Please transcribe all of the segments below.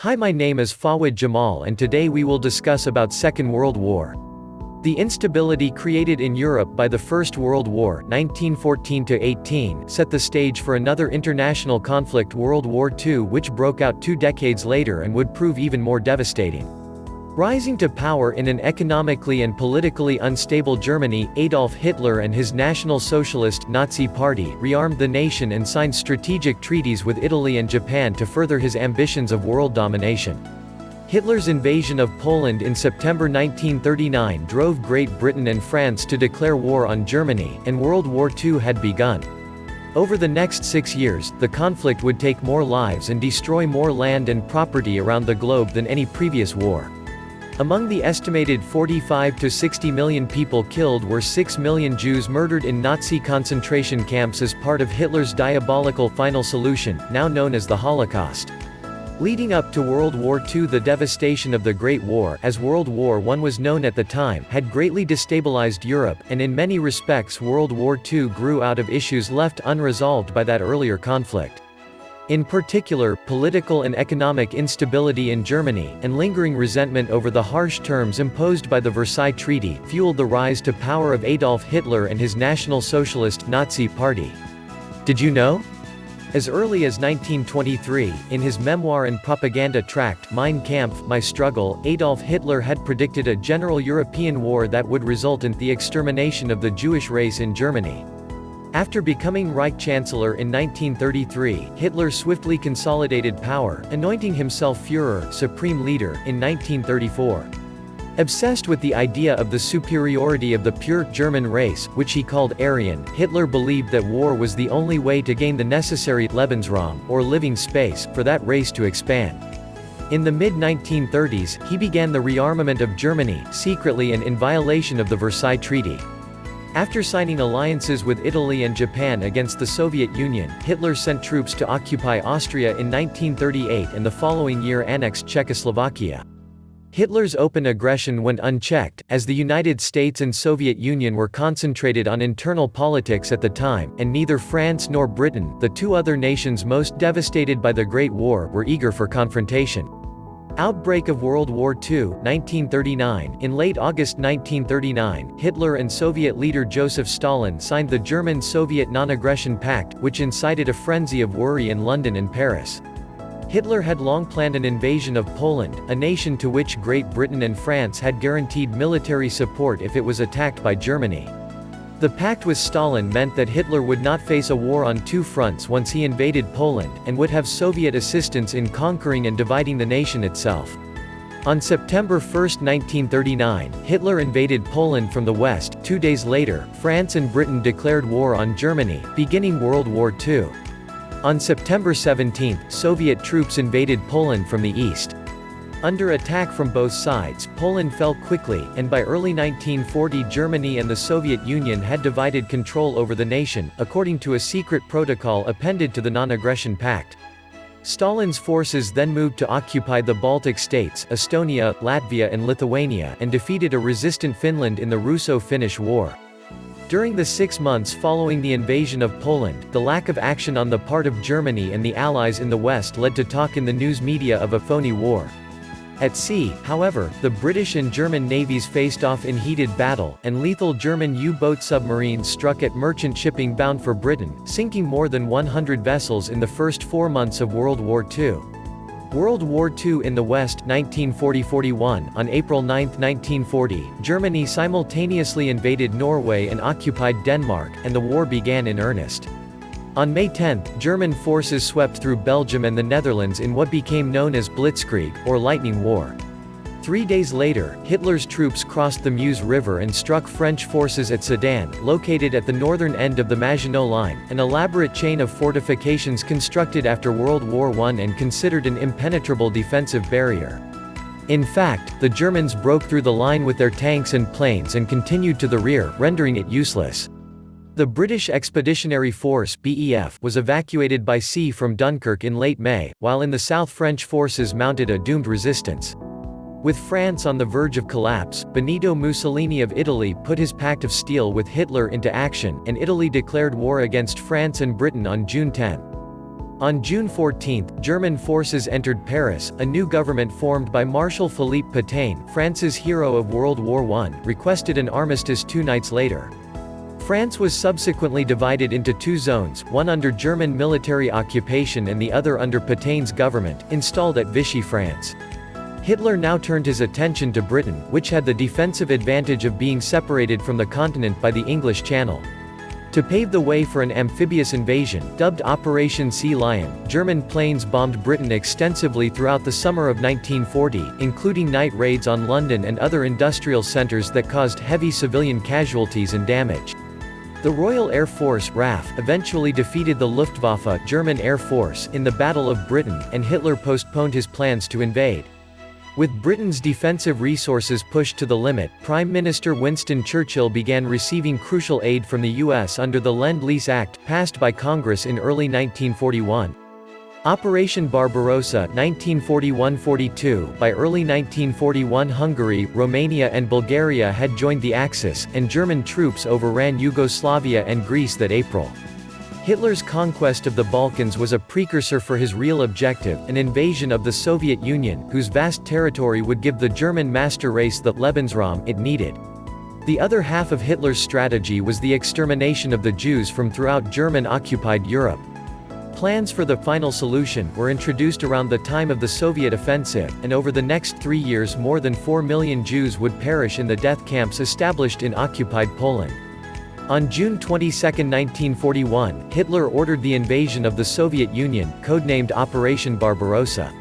Hi, my name is Fawad Jamal and today we will discuss about Second World War. The instability created in Europe by the First World War 1914–18 set the stage for another international conflict, World War II, which broke out 2 decades later and would prove even more devastating. Rising to power in an economically and politically unstable Germany, Adolf Hitler and his National Socialist Nazi Party rearmed the nation and signed strategic treaties with Italy and Japan to further his ambitions of world domination. Hitler's invasion of Poland in September 1939 drove Great Britain and France to declare war on Germany, and World War II had begun. Over the next 6 years, the conflict would take more lives and destroy more land and property around the globe than any previous war. Among the estimated 45 to 60 million people killed were 6 million Jews murdered in Nazi concentration camps as part of Hitler's diabolical final solution, now known as the Holocaust. Leading up to World War II, the devastation of the Great War, as World War I was known at the time, had greatly destabilized Europe, and in many respects World War II grew out of issues left unresolved by that earlier conflict. In particular, political and economic instability in Germany, and lingering resentment over the harsh terms imposed by the Versailles Treaty, fueled the rise to power of Adolf Hitler and his National Socialist Nazi Party. Did you know? As early as 1923, in his memoir and propaganda tract Mein Kampf, My Struggle, Adolf Hitler had predicted a general European war that would result in the extermination of the Jewish race in Germany. After becoming Reich Chancellor in 1933, Hitler swiftly consolidated power, anointing himself Führer, Supreme Leader, in 1934. Obsessed with the idea of the superiority of the pure German race, which he called Aryan, Hitler believed that war was the only way to gain the necessary Lebensraum, or living space, for that race to expand. In the mid-1930s, he began the rearmament of Germany, secretly and in violation of the Versailles Treaty. After signing alliances with Italy and Japan against the Soviet Union, Hitler sent troops to occupy Austria in 1938 and the following year annexed Czechoslovakia. Hitler's open aggression went unchecked, as the United States and Soviet Union were concentrated on internal politics at the time, and neither France nor Britain, the 2 other nations most devastated by the Great War, were eager for confrontation. Outbreak of World War II, 1939. In late August 1939, Hitler and Soviet leader Joseph Stalin signed the German-Soviet Non-Aggression Pact, which incited a frenzy of worry in London and Paris. Hitler had long planned an invasion of Poland, a nation to which Great Britain and France had guaranteed military support if it was attacked by Germany. The pact with Stalin meant that Hitler would not face a war on 2 fronts once he invaded Poland, and would have Soviet assistance in conquering and dividing the nation itself. On September 1, 1939, Hitler invaded Poland from the west. 2 days later, France and Britain declared war on Germany, beginning World War II. On September 17, Soviet troops invaded Poland from the east. Under attack from both sides, Poland fell quickly, and by early 1940 Germany and the Soviet Union had divided control over the nation, according to a secret protocol appended to the Non-Aggression Pact. Stalin's forces then moved to occupy the Baltic states, Estonia, Latvia and Lithuania, and defeated a resistant Finland in the Russo-Finnish War. During the 6 months following the invasion of Poland, the lack of action on the part of Germany and the Allies in the West led to talk in the news media of a phony war. At sea, however, the British and German navies faced off in heated battle, and lethal German U-boat submarines struck at merchant shipping bound for Britain, sinking more than 100 vessels in the first 4 months of World War II. World War II in the West 1940–41. On April 9, 1940, Germany simultaneously invaded Norway and occupied Denmark, and the war began in earnest. On May 10, German forces swept through Belgium and the Netherlands in what became known as Blitzkrieg, or Lightning War. 3 days later, Hitler's troops crossed the Meuse River and struck French forces at Sedan, located at the northern end of the Maginot Line, an elaborate chain of fortifications constructed after World War I and considered an impenetrable defensive barrier. In fact, the Germans broke through the line with their tanks and planes and continued to the rear, rendering it useless. The British Expeditionary Force (BEF) was evacuated by sea from Dunkirk in late May, while in the south French forces mounted a doomed resistance. With France on the verge of collapse, Benito Mussolini of Italy put his Pact of Steel with Hitler into action, and Italy declared war against France and Britain on June 10. On June 14, German forces entered Paris. A new government formed by Marshal Philippe Pétain, France's hero of World War I, requested an armistice 2 nights later. France was subsequently divided into 2 zones, one under German military occupation and the other under Pétain's government, installed at Vichy, France. Hitler now turned his attention to Britain, which had the defensive advantage of being separated from the continent by the English Channel. To pave the way for an amphibious invasion, dubbed Operation Sea Lion, German planes bombed Britain extensively throughout the summer of 1940, including night raids on London and other industrial centres that caused heavy civilian casualties and damage. The Royal Air Force (RAF) eventually defeated the Luftwaffe German Air Force in the Battle of Britain, and Hitler postponed his plans to invade. With Britain's defensive resources pushed to the limit, Prime Minister Winston Churchill began receiving crucial aid from the U.S. under the Lend-Lease Act, passed by Congress in early 1941. Operation Barbarossa 1941–42. By early 1941 Hungary, Romania and Bulgaria had joined the Axis, and German troops overran Yugoslavia and Greece that April. Hitler's conquest of the Balkans was a precursor for his real objective, an invasion of the Soviet Union, whose vast territory would give the German master race the Lebensraum it needed. The other half of Hitler's strategy was the extermination of the Jews from throughout German-occupied Europe. Plans for the final solution were introduced around the time of the Soviet offensive, and over the next 3 years more than 4 million Jews would perish in the death camps established in occupied Poland. On June 22, 1941, Hitler ordered the invasion of the Soviet Union, codenamed Operation Barbarossa.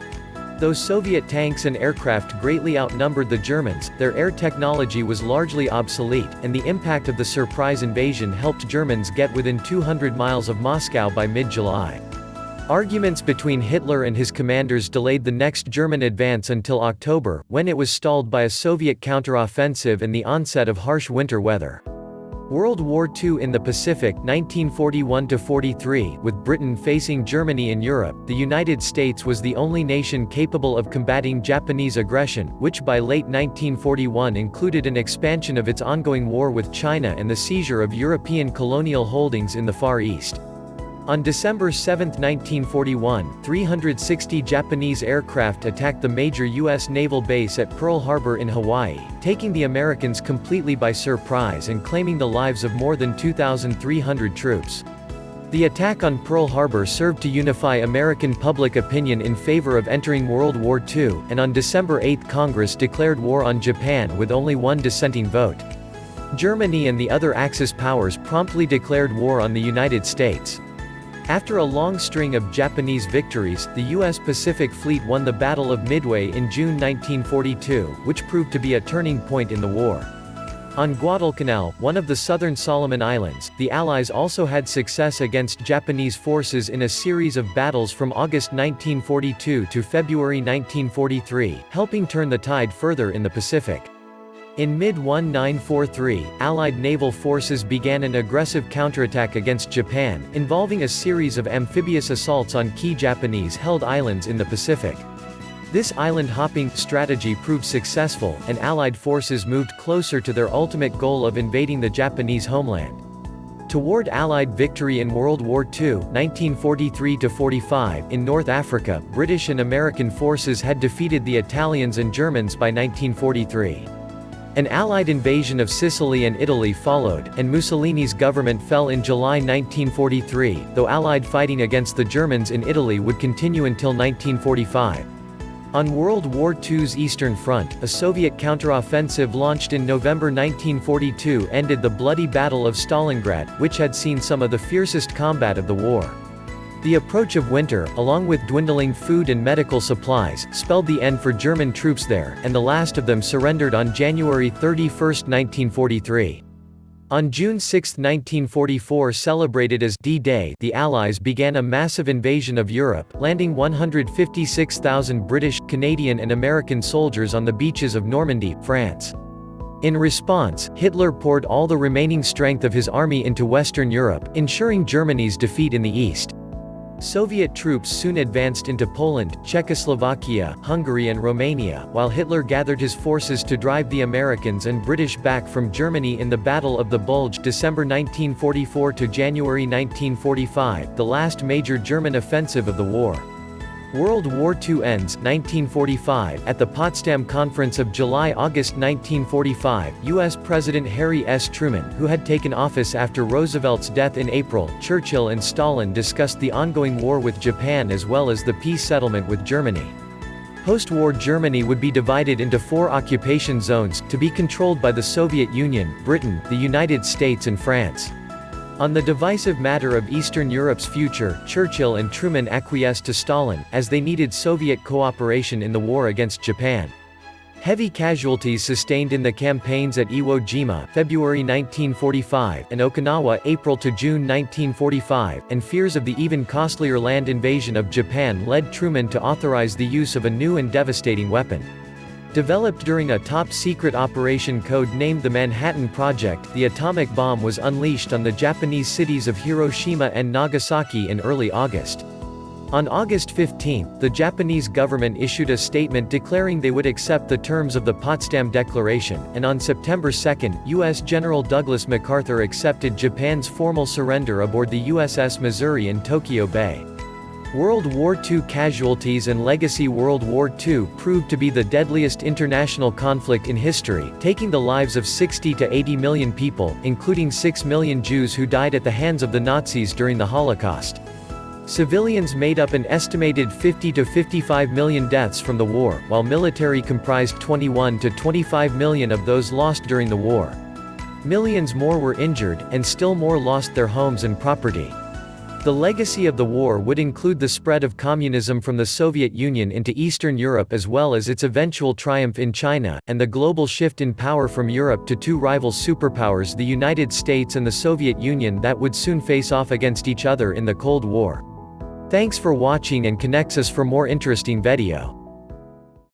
Though Soviet tanks and aircraft greatly outnumbered the Germans, their air technology was largely obsolete, and the impact of the surprise invasion helped Germans get within 200 miles of Moscow by mid-July. Arguments between Hitler and his commanders delayed the next German advance until October, when it was stalled by a Soviet counteroffensive and the onset of harsh winter weather. World War II in the Pacific 1941–43. With Britain facing Germany in Europe, the United States was the only nation capable of combating Japanese aggression, which by late 1941 included an expansion of its ongoing war with China and the seizure of European colonial holdings in the Far East. On December 7, 1941, 360 Japanese aircraft attacked the major U.S. naval base at Pearl Harbor in Hawaii, taking the Americans completely by surprise and claiming the lives of more than 2,300 troops. The attack on Pearl Harbor served to unify American public opinion in favor of entering World War II, and on December 8 Congress declared war on Japan with only one dissenting vote. Germany and the other Axis powers promptly declared war on the United States. After a long string of Japanese victories, the U.S. Pacific Fleet won the Battle of Midway in June 1942, which proved to be a turning point in the war. On Guadalcanal, one of the southern Solomon Islands, the Allies also had success against Japanese forces in a series of battles from August 1942 to February 1943, helping turn the tide further in the Pacific. In mid-1943, Allied naval forces began an aggressive counterattack against Japan, involving a series of amphibious assaults on key Japanese-held islands in the Pacific. This island-hopping strategy proved successful, and Allied forces moved closer to their ultimate goal of invading the Japanese homeland. Toward Allied victory in World War II, 1943–45, in North Africa, British and American forces had defeated the Italians and Germans by 1943. An Allied invasion of Sicily and Italy followed, and Mussolini's government fell in July 1943, though Allied fighting against the Germans in Italy would continue until 1945. On World War II's Eastern Front, a Soviet counteroffensive launched in November 1942 ended the bloody Battle of Stalingrad, which had seen some of the fiercest combat of the war. The approach of winter, along with dwindling food and medical supplies, spelled the end for German troops there, and the last of them surrendered on January 31, 1943. On June 6, 1944, celebrated as D-Day, the Allies began a massive invasion of Europe, landing 156,000 British, Canadian and American soldiers on the beaches of Normandy, France. In response, Hitler poured all the remaining strength of his army into Western Europe, ensuring Germany's defeat in the east. Soviet troops soon advanced into Poland, Czechoslovakia, Hungary and Romania, while Hitler gathered his forces to drive the Americans and British back from Germany in the Battle of the Bulge December 1944 to January 1945, the last major German offensive of the war. World War II ends 1945 at the Potsdam Conference of July–August 1945. U.S. President Harry S. Truman, who had taken office after Roosevelt's death in April, Churchill and Stalin discussed the ongoing war with Japan as well as the peace settlement with Germany. Post-war Germany would be divided into 4 occupation zones, to be controlled by the Soviet Union, Britain, the United States and France. On the divisive matter of Eastern Europe's future, Churchill and Truman acquiesced to Stalin, as they needed Soviet cooperation in the war against Japan. Heavy casualties sustained in the campaigns at Iwo Jima February 1945 and Okinawa April to June 1945, and fears of the even costlier land invasion of Japan led Truman to authorize the use of a new and devastating weapon. Developed during a top-secret operation code-named the Manhattan Project, the atomic bomb was unleashed on the Japanese cities of Hiroshima and Nagasaki in early August. On August 15, the Japanese government issued a statement declaring they would accept the terms of the Potsdam Declaration, and on September 2, U.S. General Douglas MacArthur accepted Japan's formal surrender aboard the USS Missouri in Tokyo Bay. World War II casualties and legacy. World War II proved to be the deadliest international conflict in history, taking the lives of 60 to 80 million people, including 6 million Jews who died at the hands of the Nazis during the Holocaust. Civilians made up an estimated 50 to 55 million deaths from the war, while military comprised 21 to 25 million of those lost during the war. Millions more were injured, and still more lost their homes and property. The legacy of the war would include the spread of communism from the Soviet Union into Eastern Europe as well as its eventual triumph in China, and the global shift in power from Europe to 2 rival superpowers, the United States and the Soviet Union, that would soon face off against each other in the Cold War. Thanks for watching and connect us for more interesting video.